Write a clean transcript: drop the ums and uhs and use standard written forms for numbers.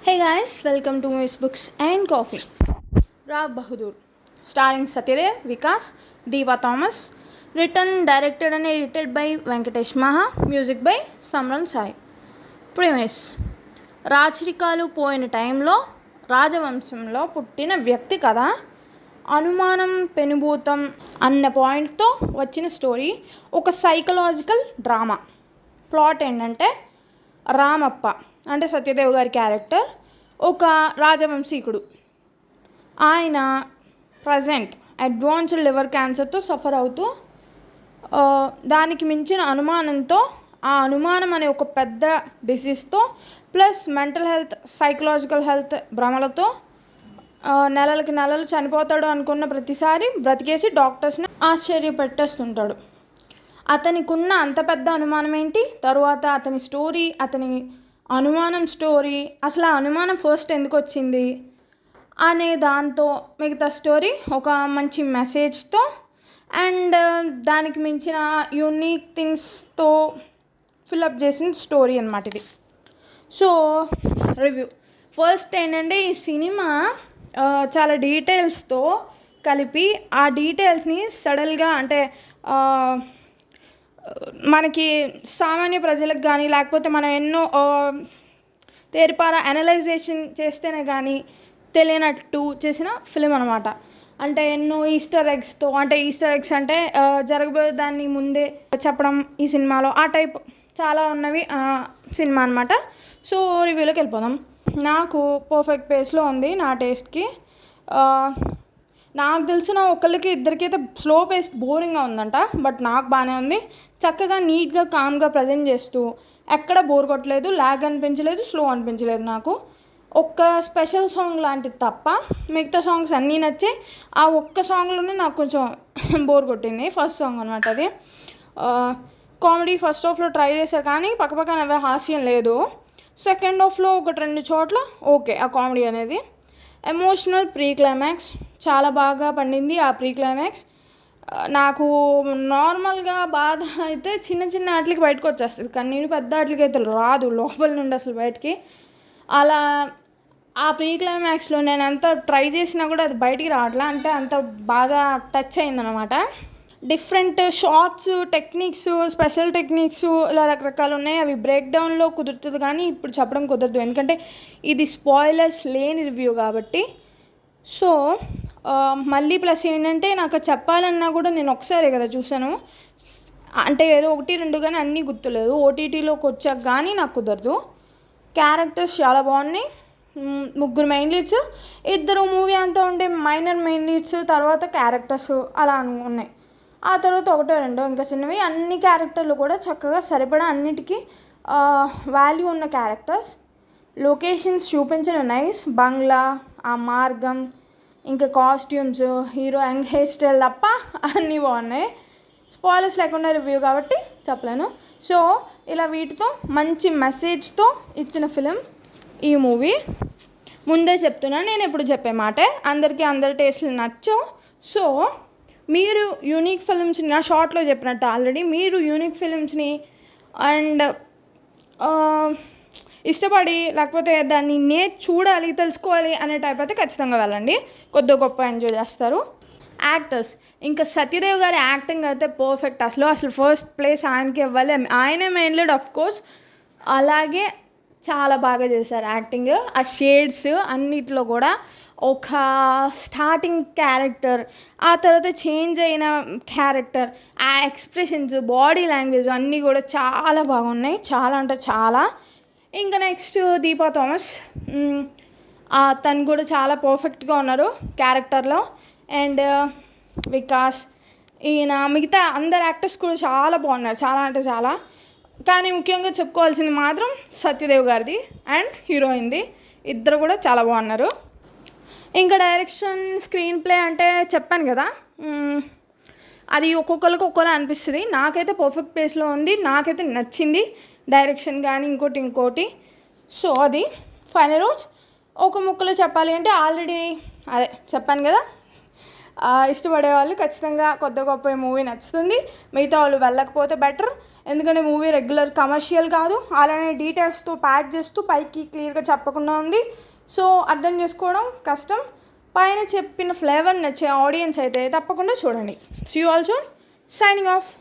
Hey guys, welcome to Miss Books and Coffee. Rab Bahadur, starring Satyadev, Vikas, Deepa Thomas, written, directed and edited by Venkatesh Maha, music by Samran Sai. Premise: రాచరికాలు పోయిన టైంలో రాజవంశంలో పుట్టిన వ్యక్తి కథ. అనుమానం పెనుభూతం అన్న పాయింట్తో వచ్చిన story ఒక psychological drama. Plot ఏంటంటే రామప్ప అంటే సత్యదేవ్ గారి క్యారెక్టర్ ఒక రాజవంశీకుడు. ఆయన ప్రజెంట్ అడ్వాన్స్డ్ లివర్ క్యాన్సర్తో సఫర్ అవుతూ దానికి మించిన అనుమానంతో ఆ అనుమానం అనే ఒక పెద్ద డిసీజ్తో plus mental health psychological health భ్రమలతో నెలలకి నెలలు చనిపోతాడు అనుకున్న ప్రతిసారి బ్రతికేసి డాక్టర్స్ని ఆశ్చర్యపెట్టేస్తుంటాడు. అతనికి ఉన్న అంత పెద్ద అనుమానం ఏంటి, తరువాత అతని స్టోరీ, అతని అనుమానం స్టోరీ, అసలు ఆ అనుమానం ఫస్ట్ ఎందుకు వచ్చింది అనే దాంతో మిగతా స్టోరీ ఒక మంచి మెసేజ్తో అండ్ దానికి మించిన యూనిక్ థింగ్స్తో ఫిలప్ చేసిన స్టోరీ అన్నమాట ఇది. సో రివ్యూ ఫస్ట్ ఏంటంటే ఈ సినిమా చాలా డీటెయిల్స్తో కలిపి ఆ డీటెయిల్స్ని సడన్గా అంటే మనకి సామాన్య ప్రజలకు కానీ లేకపోతే మనం ఎన్నో తేరిపారా అనలైజేషన్ చేస్తేనే కానీ తెలియనట్టు చేసిన ఫిలిం అనమాట. అంటే ఎన్నో ఈస్టర్ ఎగ్స్తో, అంటే ఈస్టర్ ఎగ్స్ అంటే జరగబోయే దాన్ని ముందే చెప్పడం ఈ సినిమాలో, ఆ టైప్ చాలా ఉన్నవి సినిమా అనమాట. సో రివ్యూలోకి వెళ్ళిపోదాం. నాకు పర్ఫెక్ట్ పేస్లో ఉంది నా టేస్ట్కి. నాకు తెలిసిన ఒకళ్ళకి ఇద్దరికి అయితే స్లో పేస్ బోరింగ్గా ఉందంట, బట్ నాకు బాగానే ఉంది. చక్కగా నీట్గా కామ్గా ప్రజెంట్ చేస్తూ ఎక్కడ బోర్ కొట్టలేదు, ల్యాగ్ అనిపించలేదు, స్లో అనిపించలేదు. నాకు ఒక్క స్పెషల్ సాంగ్ లాంటిది తప్ప మిగతా సాంగ్స్ అన్నీ నచ్చాయి. ఆ ఒక్క సాంగ్లోనే నాకు కొంచెం బోర్ కొట్టింది, ఫస్ట్ సాంగ్ అనమాట అది. కామెడీ ఫస్ట్ హాఫ్లో ట్రై చేశారు కానీ పక్కపక్క నవ్వే హాస్యం లేదు. సెకండ్ హాఫ్లో ఒకటి రెండు చోట్ల ఓకే ఆ కామెడీ అనేది. ఎమోషనల్ ప్రీ క్లైమాక్స్ చాలా బాగా పండింది. ఆ ప్రీ క్లైమాక్స్ నాకు నార్మల్గా బాధ అయితే చిన్న చిన్న వాటికి బయటకు వచ్చేస్తుంది, కన్నీళ్ళు పెద్ద వాటికి అయితే రాదు లోపల నుండి అసలు బయటికి. అలా ఆ ప్రీ క్లైమాక్స్లో నేను ఎంత ట్రై చేసినా కూడా అది బయటికి రావట్లే, అంటే అంత బాగా టచ్ అయిందనమాట. Different shots, techniques, special techniques ఇలా రకరకాలు ఉన్నాయి. అవి బ్రేక్ డౌన్లో కుదురుతుంది కానీ ఇప్పుడు చెప్పడం కుదరదు, ఎందుకంటే ఇది స్పాయిలర్స్ లేని రివ్యూ కాబట్టి. సో మళ్ళీ ప్లస్ ఏంటంటే నాకు చెప్పాలన్నా కూడా నేను ఒకసారి కదా చూసాను, అంటే ఏదో ఒకటి రెండు కానీ అన్నీ గుర్తులేదు. ఓటీటీలోకి వచ్చాక కానీ నాకు కుదరదు. క్యారెక్టర్స్ చాలా బాగున్నాయి. ముగ్గురు మెయిన్ లీడ్స్, ఇద్దరు మూవీ అంతా ఉండే మైనర్ మెయిన్ లీడ్స్, తర్వాత క్యారెక్టర్స్ అలా ఉన్నాయి. ఆ తర్వాత ఒకటో రెండో ఇంకా చిన్నవి. అన్ని క్యారెక్టర్లు కూడా చక్కగా సరిపడా అన్నిటికీ వాల్యూ ఉన్న క్యారెక్టర్స్. లొకేషన్స్ చూపించిన నైస్, బంగ్లా, ఆ మార్గం, ఇంకా costumes, hero young hair style తప్ప అన్నీ బాగున్నాయి. స్పాయిలర్స్ లేకుండా రివ్యూ కాబట్టి చెప్పలేను. సో ఇలా వీటితో మంచి మెసేజ్తో ఇచ్చిన ఫిలిం ఈ మూవీ. ముందే చెప్తున్నాను, నేను ఎప్పుడు చెప్పే మాటే, అందరికీ అందరి టేస్ట్లు నచ్చవు. సో మీరు యూనిక్ ఫిలిమ్స్ని, నా షార్ట్లో చెప్పినట్టు ఆల్రెడీ, మీరు యూనిక్ ఫిలిమ్స్ని అండ్ ఇష్టపడి లేకపోతే దాన్ని చూడాలి, తెలుసుకోవాలి అనే టైప్ అయితే ఖచ్చితంగా వెళ్ళండి, కొద్ది గొప్ప ఎంజాయ్ చేస్తారు. యాక్టర్స్ ఇంకా సత్యదేవ్ గారి యాక్టింగ్ అయితే పర్ఫెక్ట్. అసలు ఫస్ట్ ప్లేస్ ఆయనకి ఇవ్వాలి, ఆయనే మెయిన్ లీడ్ ఆఫ్ కోర్స్. అలాగే చాలా బాగా చేశారు యాక్టింగ్. ఆ షేడ్స్ అన్నిట్లో కూడా ఒక స్టార్టింగ్ క్యారెక్టర్, ఆ తర్వాత చేంజ్ అయిన క్యారెక్టర్, ఆ ఎక్స్ప్రెషన్స్, బాడీ లాంగ్వేజ్ అన్నీ కూడా చాలా బాగున్నాయి, చాలా అంటే చాలా. ఇంకా నెక్స్ట్ దీపా థామస్, తను కూడా చాలా పర్ఫెక్ట్గా ఉన్నారు క్యారెక్టర్లో. అండ్ వికాస్, ఈయన, మిగతా అందరు యాక్టర్స్ కూడా చాలా బాగున్నారు, చాలా అంటే చాలా. కానీ ముఖ్యంగా చెప్పుకోవాల్సింది మాత్రం సత్యదేవ్ గారిది అండ్ హీరోయిన్ది, ఇద్దరు కూడా చాలా బాగున్నారు. ఇంకా డైరెక్షన్, స్క్రీన్ ప్లే అంటే చెప్పాను కదా, అది ఒక్కొక్కరికి ఒక్కోలా అనిపిస్తుంది. నాకైతే పర్ఫెక్ట్ ప్లేస్లో ఉంది, నాకైతే నచ్చింది డైరెక్షన్ కానీ ఇంకోటి. సో అది ఫైనల్ రూట్స్. ఒక ముక్కలో చెప్పాలి అంటే ఆల్రెడీ అదే చెప్పాను కదా, ఇష్టపడే వాళ్ళు ఖచ్చితంగా కొత్త గొప్ప మూవీ నచ్చుతుంది. మిగతా వాళ్ళు వెళ్ళకపోతే బెటర్. ఎందుకంటే మూవీ రెగ్యులర్ కమర్షియల్ కాదు, అలానే డీటెయిల్స్తో ప్యాక్ చేస్తూ పైకి క్లియర్గా చెప్పకుండా ఉంది. సో అర్థం చేసుకోవడం కష్టం. పైన చెప్పిన ఫ్లేవర్ నచ్చే ఆడియన్స్ అయితే తప్పకుండా చూడండి. See you also, signing of.